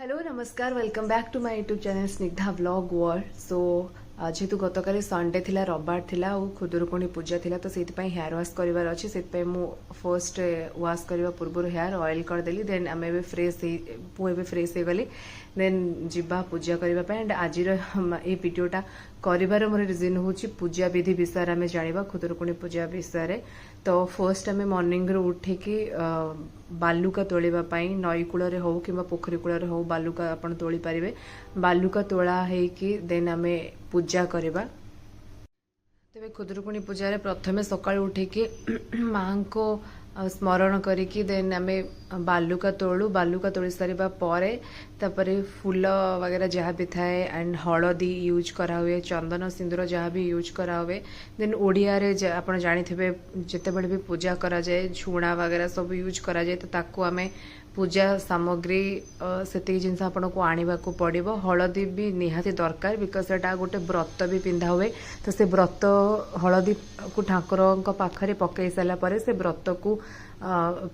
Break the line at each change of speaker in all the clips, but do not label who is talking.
Hello नमस्कार welcome back to my YouTube channel Snigdha vlog world. So जेहेतु गतकाली Sunday थिला रविवार थिला और खुदुरुकुणी पूजा थिला तो सेति हेयर वाश करिवार अछि। सेति मु फर्स्ट वाश करबा पूर्व हेयर ऑयल कर देली। देन आम ए फ्रेश पुए फ्रेश हो गली। देन जिबा पूजा करबा पे एंड आज ये वीडियोटा करिवार मोर रिजन होची पूजा विधि विषय आम जानिबा खुदुरुकुणी पूजा विषय। तो फर्स्ट आम मॉर्निंग रो उठिकी बालुका तोलिबा पई नई कूल हो कि पोखरी कूल हो बालुका आपण तोली पारिबे। बालुका तोला हेकी देन आमे पूजा करबा। तेबे खुदुरुकुणी पूजा रे प्रथमे सकाळ उठिकी मां को स्मरण करिकी देन आमे बालुका तोलू। बालुका तोली सारिबा परे तापरे फूल वगैरह जहाँ भी थाए एंड हलदी यूज करा हुए, चंदन सिंदूर जहाँ भी यूज करा हुए। देन ओडिया रे आपण जानिथिबे जते बडे भी पूजा करा जाए झुणा वगैरह सब यूज करा जाए। तो ताको आमे पूजा सामग्री से जिनस आपन को आनिबा को पड़िबो। हलदी भी निहाती दरकार बिकज सेटा गोटे व्रत भी पिंधा हुए। तो से व्रत हलदी को ठाकुर पाखरे पकई सारा पर से व्रत को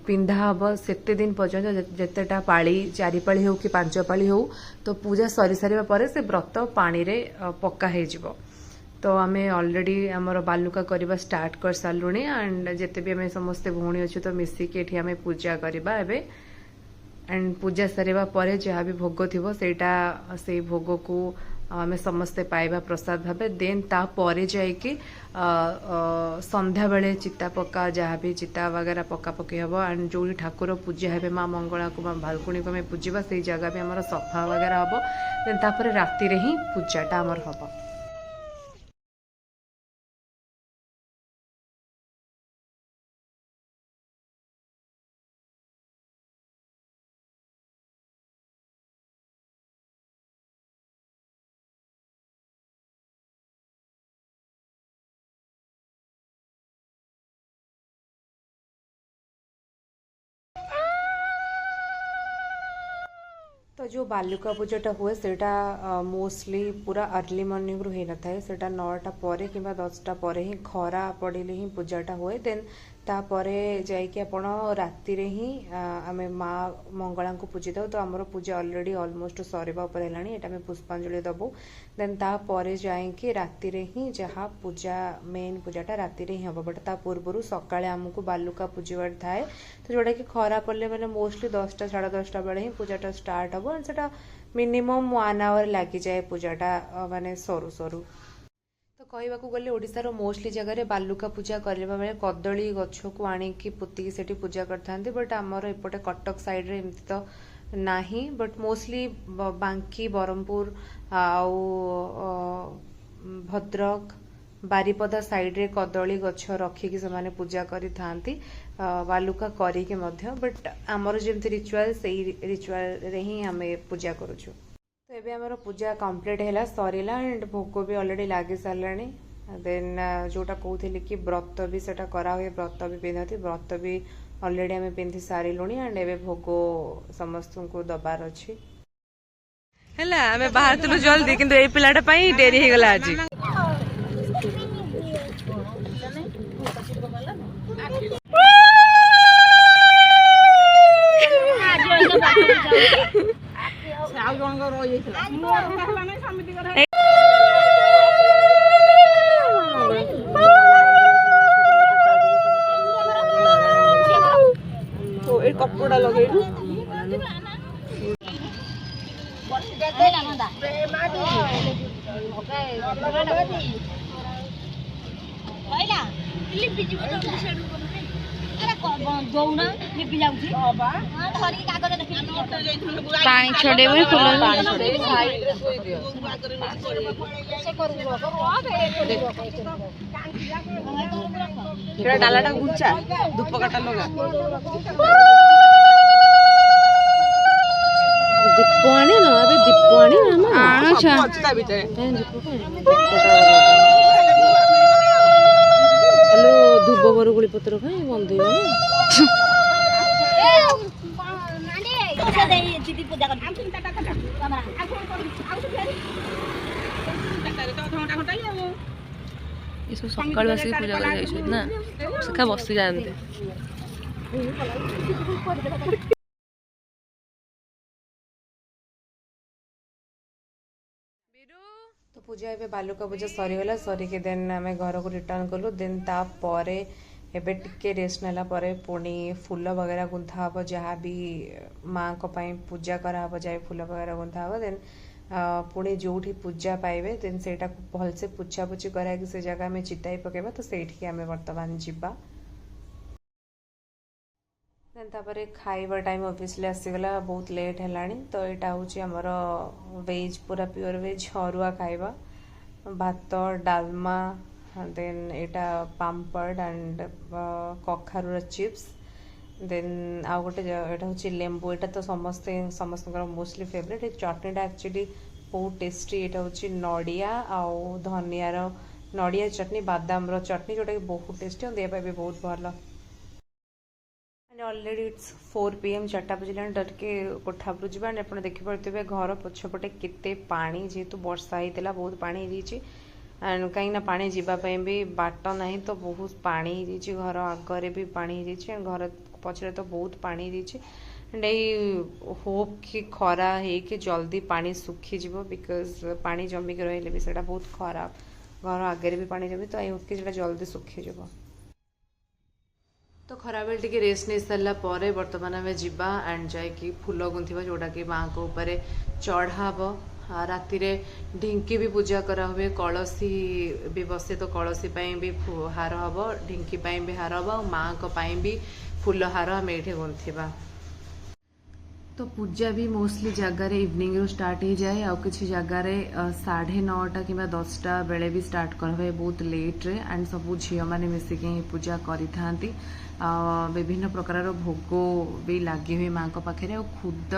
पिंधा हम सेते दिन पर्यंत जितेटा पाली 4 पाली हो कि 5 पाली हो तो पूजा सरी सारा पर से व्रत पानी रे पक्का हो। तो आमे ऑलरेडी आमर बालुका करबा स्टार्ट कर सारूनी एंड जिते भी आमे समस्ते भौणी अच्छे तो मिसिकी एठी आमे पूजा करबा एबे। एंड पूजा सरिबा परे जहाँ भी भोग थिबो सेटा से भोग को आम समस्ते पाइबा प्रसाद भावे। देन ता परे जाइकी संध्या बेले चिता पक्का जहाँ भी चिता वगैरह पक्का पक्की हम एंड जो ठाकुर पूजा हे माँ मंगला को माँ भालकुणी को आम पूजा से जगह भी आम सफा वगैरह हम। देन तापर राति रे ही पूजाटा आमर हम। तो जो बालुका पूजाटा हुए सेटा मोस्टली पूरा अर्ली मॉर्निंग रू होना थाए। सेटा 9टा पर कि 10टा पर ही खरा पड़े ही पूजाटा हुए। देन तापरे जाइए आपण राति रे ही आम माँ मंगला को पूजी दो। तो आमर पूजा ऑलरेडी ऑलमोस्ट सरीबा उपर हेलानी। एटा आम पुष्पांजलि दबू। देन तापरे जाइए राति रे ही जहाँ पूजा मेन पूजाटा राति रे ही हम। बट ता पूर्व सकाळे आमको बालुका पूजवार थाए। तो जोटा कि खरा पड़े मैंने मोस्टली 10टा 10:30 बेले ही पूजाटा स्टार्ट हम एंड सेटा मिनिमम 1 आवर लगी जाए पूजाटा माने सरू सरू। तो कहवा गले ओडिशार मोस्टली जगह बालुका पूजा करबा बेले कदली गछ को आनिकी पुतिकी सेठी पूजा करथांती। बट आमर एपटे कटक साइड रे एमती तो नाही। बट मोस्टली बांकी बरहमपुर आउ भद्रक बारिपदा साइड रे कदली गछ रखिकी से पूजा करी थांती बालुका करिके मध्य। बट आमर जेमती रिचुअल से रिचुअल रे ही हमें पूजा करूछु। तो एबे हमर पूजा कंप्लीट हैला सरीला एंड भोग भी ऑलरेडी लागी सारलानी। देन जोटा कहूली कि व्रत भी सेटा करा हुए, व्रत भी पिंधती, व्रत भी ऑलरेडी आम पिंधि सारिलुणी एंड एबे भोग समस्त को दबार अछि।
हैला हमें बाहर तुलु जल्दी किंतु ए पिलाटा पई देरी हे गला आज। कपड़ा लगे पानी छोड़े डालाटा गुच्छा धूप काटा लगा दीपाणी ना अबे दीपाणी ना आनो छ अच्छता भीतर हेलो धूप बर गुली पत्र खाई बंद हो ये सब सकाळ बसी पूजा कर ना सखा बसी जानते।
तो पूजा ए बालुका पूजा सरीगला सरिके देन आम घर को रिटर्न कलु देन तापर एबे टिके रेस्ट नाला परे पुणी फूल वगैरह गुंथा हम जहाँ भी माँ को पूजा कराब जाए फूल वगैरह गुंथा हम देन पुणी जो पूजा पाइबे देन से भलसे पुछापुछी कराई से जगह आम चिताई पकेबा तो सेठी आम बर्तमान जीवा देन तापर खाइबा टाइम ऑब्वियसली आसीगला बहुत लेट है तो यहाँ हूँ आमर वेज पूरा प्योर वेज अरुआ खाइबा भात डालमा देन यहाँ पाम्पड़ एंड कखारूर चिप्स देन आउ गोटे यहाँ हूँ लेंबू यहाँ तो समस्त मोस्टली फेवरेट चटनीटा एक्चुअली बहुत टेस्टी यहाँ हूँ नड़िया आउ धनियार नड़िया चटनी बादाम चटनी जोटा कि बहुत टेस्टी और देह भी बहुत भल ऑलरेडी इट्स 4 PM 4टा बजलान डर के कोठा पर जावा आप देखिपे घर पछपटे केते पानी जेहेतु वर्षा होता बहुत पानी एंड कहीं पानी जीवाई भी बाट ना तो बहुत पानी घर आगे भी पानी घर पछरे तो बहुत पानी एंड होप कि खरा है कि जल्दी पानी सुखी जीव बिकज पानी जमिक रही भी से बहुत खराब घर आगे भी पानी जमी तो आई होप कि जल्दी सुखी जीव तो खरा बेल टी रेस्ट नहीं सारा पर बर्तमान आम जा एंड जाकि फूल गुंथा जोटा कि माँ को ऊपर चढ़ाब राति ढिंकी भी पूजा करा हुए कलसी भी बसे तो कलसी भी हार हम ढिंकी भी हार हम और माँ को भी फूल हार आम ये गुंथा तो पूजा भी मोस्टली जगार इवनिंग रू स्टार्ट हो जाए आउ कि जगार 9:30 कि 10टा बेले भी स्टार्ट कर हुए बहुत लेट रे एंड सबू झील मैंने मिसिक पूजा करी विभिन्न प्रकार भोग भी लगे हुए माँ को पाखे खुद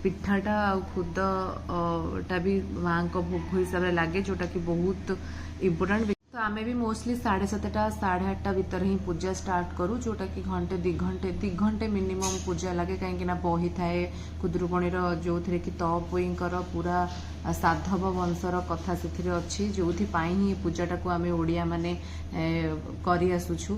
पिठाटा खुदटा भी माँ को भोग हिसाब से लगे जोटा कि बहुत इम्पोर्टाट तो आमे भी मोस्टली 7:30 8:30 भितर ही पूजा स्टार्ट करूँ जोटा कि घंटे 2 घंटे मिनिमम पूजा लगे कहीं बही थाए खुदुरुकुणीर जो थे कि तपुईंकर पूरा साधव वंशर कथा से अच्छी जो ही पूजाटा को आम ओडिया माने करी आसुछु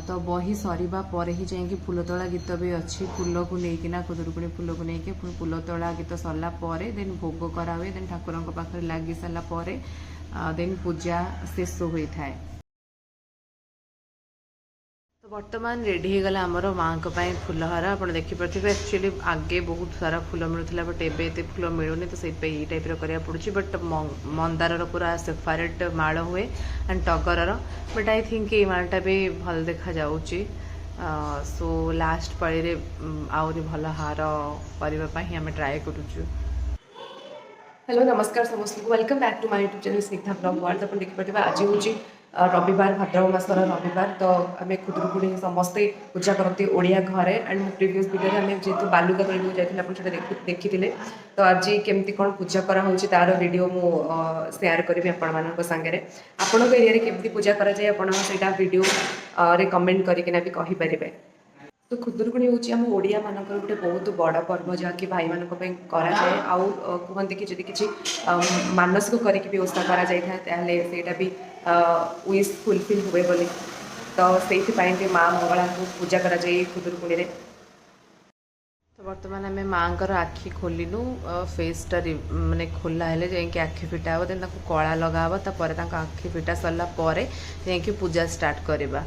तो बही सरीबा पर ही जाइए फूलतोड़ा गीत भी अच्छी फूल को लेकिना खुदुरुकुणी फूल को लेकिन फूलतोड़ा गीत सरला देन भोग करा हुए देन ठाकुर पाखे लगी सारा देन पूजा शेष होता है तो वर्तमान रेडी हो गला आमर माँ को फूलहार आप देखिपे एक्चुअली आगे बहुत सारा फूल मिलूला बट एबे फूल मिलूनी तो से टाइप करा पड़ी बट मंदार पूरा सेपरेट माल हुए and turgor but I think ये मालटा भी भल देखा जाऊँगी सो लास्ट पाड़ी आहरी भल हार करने आम ट्राए करुचु हेलो नमस्कार समस्त को welcome back to my YouTube channel Snigdha blog world आप देखिपे आज हूँ रविवार भाद्रव मासर रविवार तो आम खुदुरुकुणी समस्ते पूजा करती ओडिया घरे एंड प्रीवियस वीडियो आम जेहतु बालुका तोड़ जाते देखी तो आज केमती कौन पूजा करा तार वीडियो मु शेयर करी आपण सांगे आपण एरिया केमती पूजा करा जाए आपड़ा वीडियो रे कमेंट करके भी कहींपारे तो खुदुरुकुणी हूँ आम ओडिया मानकर गोटे बहुत बड़ पर्व जहाँकि भाई मान कराए आउ कहते कि जदि किसी मानसिक करके भी ओषा करा भी विश फुलफिल हुए बोली तो से भी माँ मंगला को पूजा करा जाए खुदुरुकुणी रे तो बर्तमान आम माँ को आखि खोलनु फेसटा माने खोला है जाकि आखि फिटा हे देन कला लगा तापर आखि फिटा सरला जाकि पूजा स्टार्ट करवा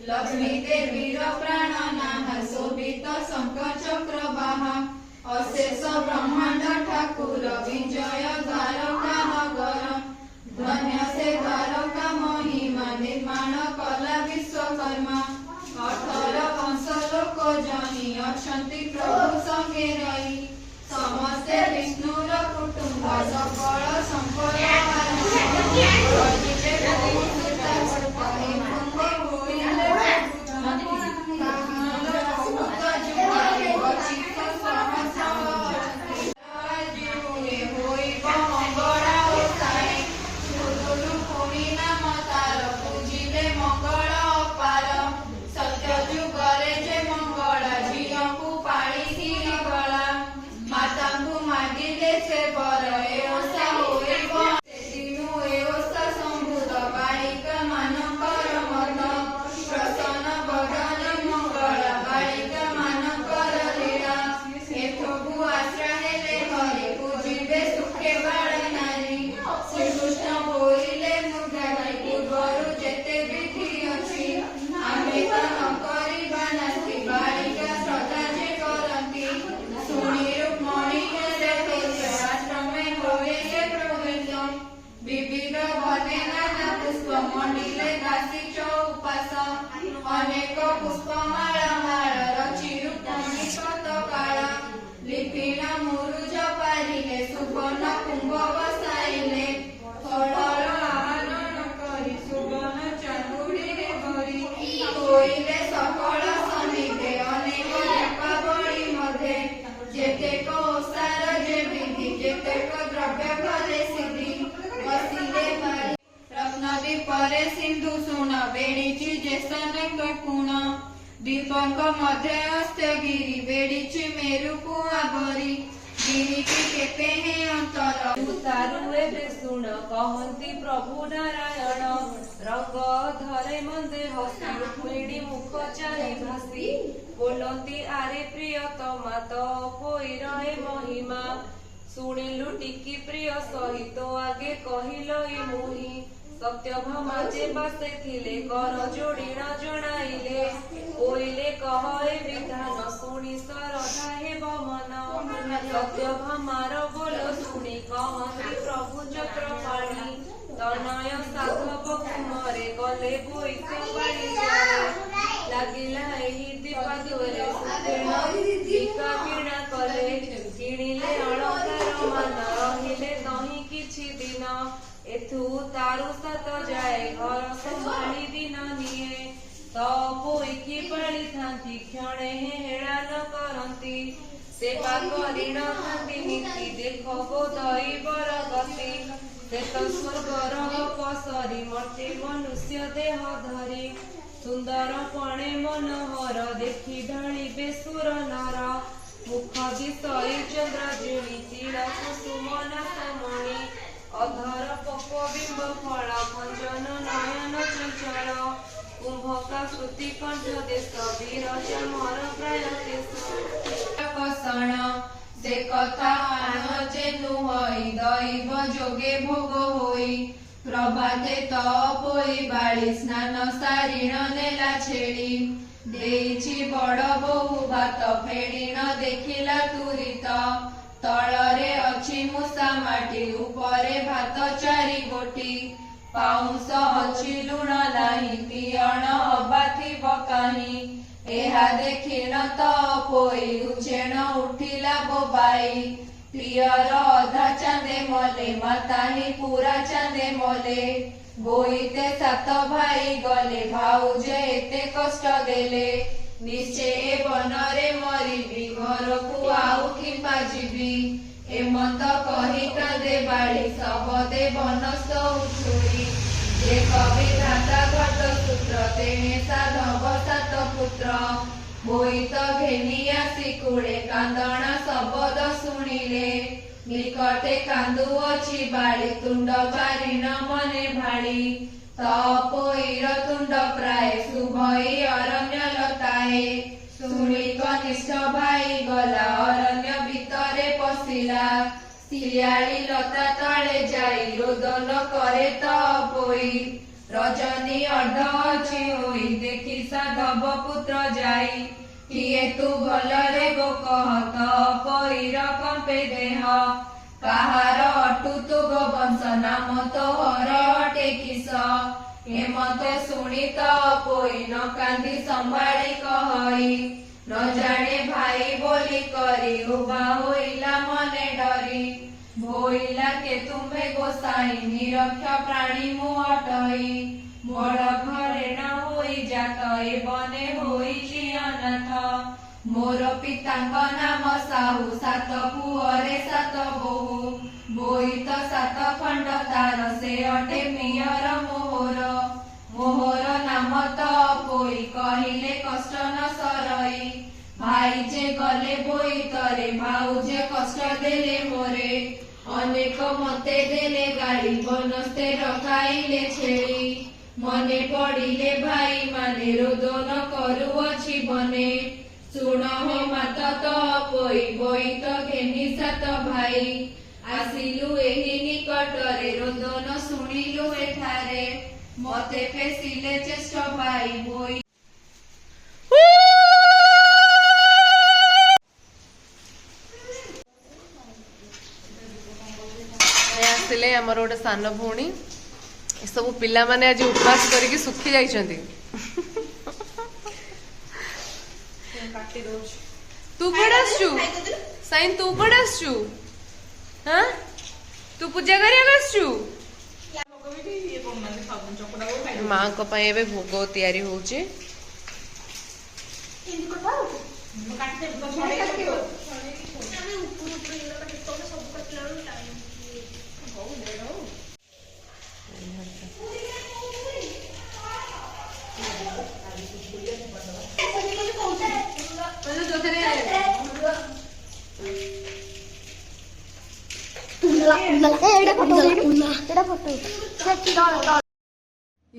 लक्ष्मी देवीर प्राणनाथ शोभित शंख चक्रवाह अशेष ब्रह्मांड ठाकुर विजय द्वारका नगर धन्य से द्वारका महिमा निर्माण कला विश्वकर्मा 18 वंश लोक जनी अछंती प्रभु संगे रही समस्ते विष्णुर कुटुंब सकल संपद दीपंक मध्य अस्ते गिरी बेड़ी मेरु कुआ भरी गिरी की केते हैं अंतर
तारुए बेसुण कहंती प्रभु नारायण रंग धरे मंदे हसी रुक्मिणी मुख चाहे भासी बोलती आरे प्रियतमा तो कोई रहे महिमा शुणिलु टिकी प्रिय सहित आगे कहिल मुहि सत्यभामा जे बासे थिले कर जोड़ी न जणाइले कोइले कह ए विधान शुणी सरधा हे बमन सत्यभामार बोल शुणी कहंती प्रभु चक्रपाणी तनय साधव कुमरे गले बोइत बाणी लागिला एही दीपादुरे सुतेण टीका किणा कले किणिले अलंकार मान रहिले नहीं किछि दिन एथु तारु सत जाए घर संभाली दिन निये तो पोइकी पड़ी थांती क्षणे हेड़ा न करंती सेवा करी न थांती नीति देखो गोदई बर गति से तो स्वर्गर पसरी मर्ते मनुष्य देह धरी सुंदर पणे मनोहर देखी ढाली बेसुर नर मुख दिशई चंद्र जिणी तीर कुसुमन समणी अधर पपबिंब फल भंजन नयन चंचल कुंभकाकृति कंठ देश विरज मर प्राय
कषण से कथा आनजे नुहई दैव जोगे भोग होई प्रभाते तपोई बाड़ी स्नान सारिण नेला छेड़ी देइछि बड़ बहु भात फेड़ी न देखिला तुरित तଳରେ ଅଛି ମୂଷା ମାଟି ଉପରେ ଭାତ ଚାରି ଗୋଟି ପାଉଁଶ ଅଛି ଲୁଣ ନାହିଁ ତିଅଣ ହବା ଥିବ କାହିଁ ଏହା ଦେଖିଣ ତ ପୋଇ ଉଛେଣ ଉଠିଲା ବୋବାଇ ପ୍ରିୟର ଅଧା ଚାନ୍ଦେ ମଲେ ମାତାହି ପୁରା ଚାନ୍ଦେ ମଲେ ବୋଇତେ ସାତ ଭାଇ ଗଲେ ଭାଉଜେ ଏତେ କଷ୍ଟ ଦେଲେ ନିଶ୍ଚୟ ବନରେ ମରିବି ଘରକୁ ଆଉ କିମ୍ବା ଯିବି ଏମନ୍ତ କହି କାନ୍ଦେ ବାଡ଼ି ଶବଦେ ବନସ୍ତ ଉଛୁଳି ଯେ କବି ଧାତା ଘଟ ସୂତ୍ର ତେଣେ ସାଧବ ସାତ ପୁତ୍ର ବୋଇତ ଘେନି ଆସି କୁଳେ କାନ୍ଦଣା ଶବଦ ଶୁଣିଲେ ନିକଟେ କାନ୍ଦୁଅଛି ବାଡ଼ି ତୁଣ୍ଡ ବାରିଣ ମନେ ଭାଳି तपोईर तुंड प्राय सुभई अरण्य लताए शुणी कनिष्ठ भाई गला अरण्य भितरे पशिला सियाली लता तले जाई रोदन करे तपोई रजनी अर्ध अछि होई देखि साधव पुत्र जाई किए तू भलरे गो कह तपोईर कंपे देह काहार अटु तु गोवंश नाम तोहर अटे किस हेमते शुणी तपोई न कांदी संभाळी कहई न जाने भाई बोली करी उभा होइला मने डरी भोइला के तुम्हे गोसाई निरक्ष प्राणी मु अटई मोर घरे न होई जात ए बने होई अनाथ मोर पिताଙ୍କ नाम साहू सात पुअरे सात बोहू बोईत सात खंड तार से अटे मियर मोहर मोहर नाम तपोई कहिले कष्ट न सरई भाई जे गले बोईतरे भाउजे कष्ट देले मोरे अनेक मते देले गाड़ी बनस्ते रखाइले छेड़ी मने पड़िले भाई माने रोदन करुअछि बने शुण हे मात तपोई बोईत घेनी सात भाई आसिलु एही निकटरे रोदन शुणिलु एठारे मते फेसिले चेष्ट भाई बोई
आसिले हमर गोटे सान भौणी सब पिला माने आज उपवास करके सुखी जाइछंती तू कोड आसचु साइन तू कोड आसचु हां तू पूजा करिया आसचु मां को पय एबे भोग तयारी होउची ये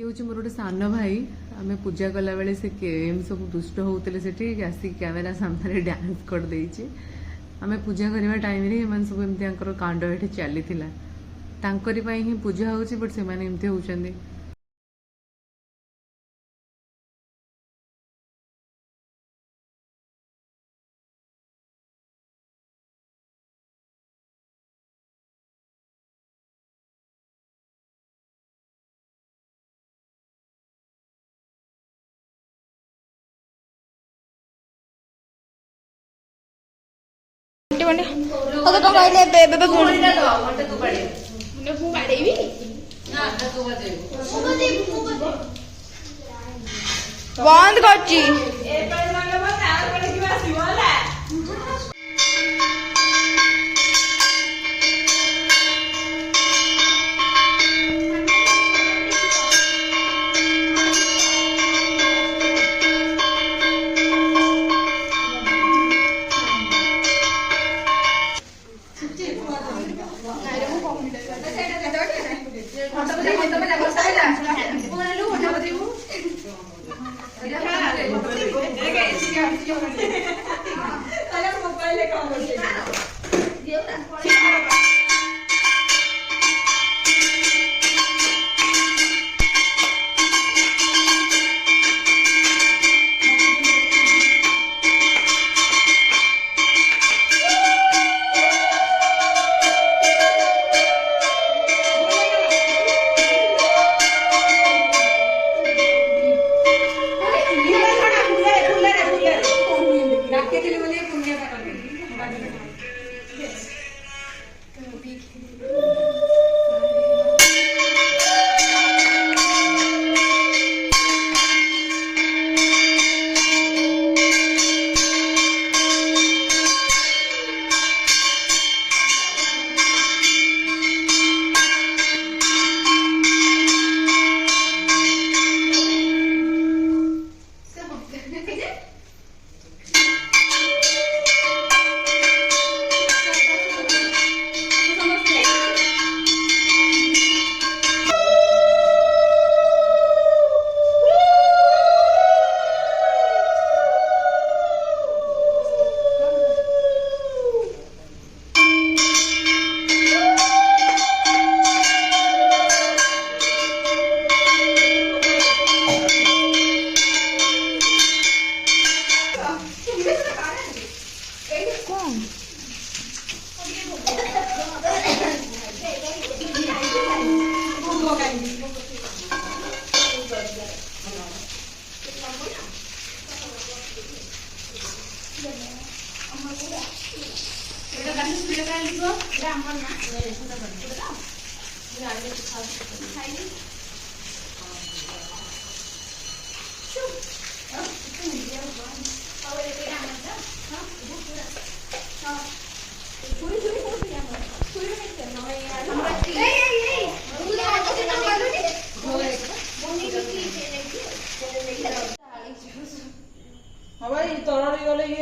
हूँ मोर गोटे सान भाई आम पूजा कला बेले से केम सब दुष्ट होते आसिक कैमेरा सामने डांस कर देइछि आम पूजा करवा टाइम रे सब एमती कांड ये चली ही पूजा होची बट से एमती होचंदी
बंद करची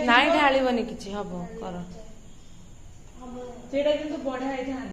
ନାଇଁ ଢାଳିବନି କିଛି ହବ କର ସେଇଟା କିନ୍ତୁ ବଢିଆ ହେଇଥାନ୍ତା।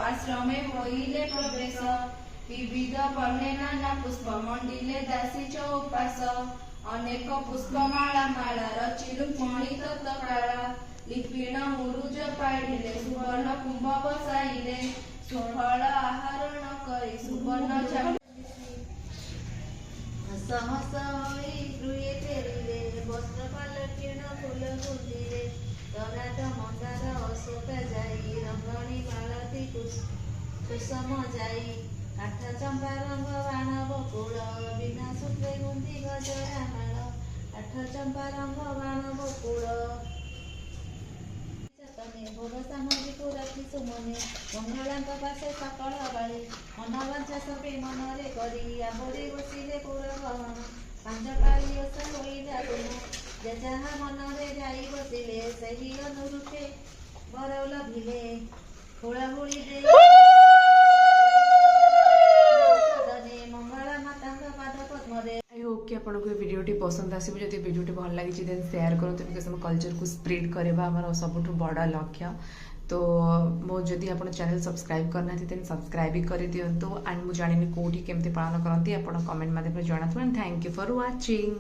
आश्रमे होइले प्रवेश विविध वर्णे नाना पुष्प मंडिले दासी चौपास अनेक पुष्पमाला माला रचिलु पुणी तत्काला लिपिण मुरुज पाइले सुवर्ण कुंभ बसाइले सुफल आहरण करी सुवर्ण सहस होई गृहे फेरिले वस्त्र पालटिण फूल गुंजिले तनाट मंदार अशोका जाई रंगणी मालती कुसुम जाई काठ चंपा रंग बाण बकुल बिना सूत्रे गुंथि गजरा माଳ काठ
ଚମ୍ପାରମ୍ଭ ବାଣ ବକୁଳ ଚତନେ ଭୋଗ ସାମଗ୍ରୀକୁ ରଖି ସୁମନେ ମଙ୍ଗଳାଙ୍କ ପାଶେ ସକଳ ବାଳି ମନବାଞ୍ଛା ସବେ ମନରେ କରି ଆମ୍ବରେ ବସିଲେ ପୁର ଗହଣ ପାଞ୍ଚ ପାଳି ଓଷା ହୋଇଲା ଗୁଣ ଯେ ଯାହା ମନରେ ଯାଇ ବସିଲେ ସେହି ଅନୁରୂପେ ବର ଲଭିଲେ ହୁଳାହୁଳି ଦେଇ ସଦନେ ମଙ୍ଗଳା ମାତାଙ୍କ ପାଦ ପଦ୍ମରେ।
आई होप कि आपको ये भिडियोटी पसंद आसो जब भिडियोटी भल लगी देन शेयर करूँ बिकज आम कल्चर को स्प्रेड करवा आम सबुठ बड़ लक्ष्य तो मो जदि आप चैनल सब्सक्राइब करना देन सब्सक्राइब भी कर दिंतु एंड मुझे जानी कौटी केमती पालन करती आप कमेंट माध्यम जनातु and thank you for watching.